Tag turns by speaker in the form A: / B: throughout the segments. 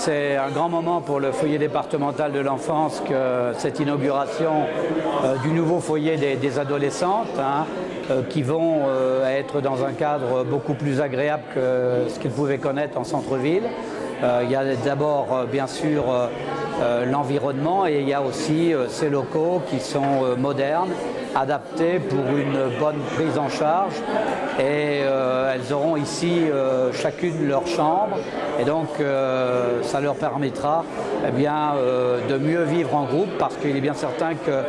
A: C'est un grand moment pour le foyer départemental de l'enfance que cette inauguration du nouveau foyer des adolescentes qui vont être dans un cadre beaucoup plus agréable que ce qu'ils pouvaient connaître en centre-ville. Il y a d'abord bien sûr l'environnement et il y a aussi ces locaux qui sont modernes, adaptés pour une bonne prise en charge et elles auront ici chacune leur chambre et donc ça leur permettra de mieux vivre en groupe parce qu'il est bien certain que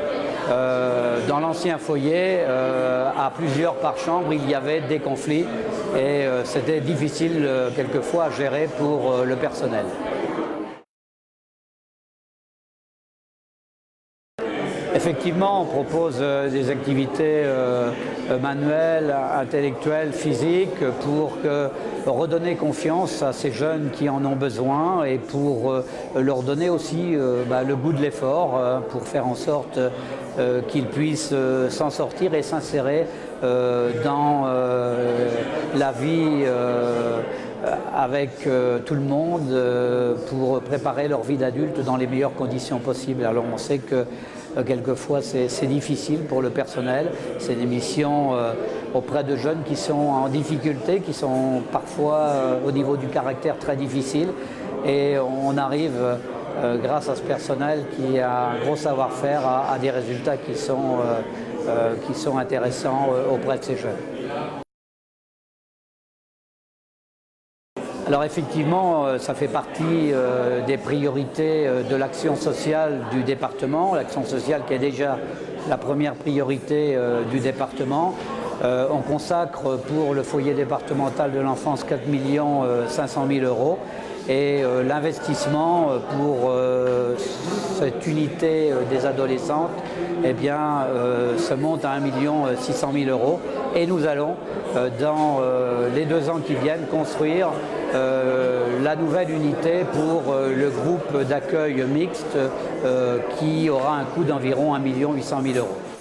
A: dans l'ancien foyer, à plusieurs par chambre, il y avait des conflits et c'était difficile quelquefois à gérer pour le personnel. Effectivement, on propose des activités manuelles, intellectuelles, physiques pour redonner confiance à ces jeunes qui en ont besoin et pour leur donner aussi le goût de l'effort pour faire en sorte qu'ils puissent s'en sortir et s'insérer dans la vie avec tout le monde pour préparer leur vie d'adulte dans les meilleures conditions possibles. Alors on sait que quelquefois c'est difficile pour le personnel, c'est des missions auprès de jeunes qui sont en difficulté, qui sont parfois au niveau du caractère très difficile et on arrive grâce à ce personnel qui a un gros savoir-faire à des résultats qui sont intéressants auprès de ces jeunes. Alors effectivement, ça fait partie des priorités de l'action sociale du département, l'action sociale qui est déjà la première priorité du département. On consacre pour le foyer départemental de l'enfance 4 500 000 € et l'investissement pour cette unité des adolescentes se monte à 1 600 000 € et nous allons dans les 2 ans qui viennent construire la nouvelle unité pour le groupe d'accueil mixte qui aura un coût d'environ 1 800 000 €.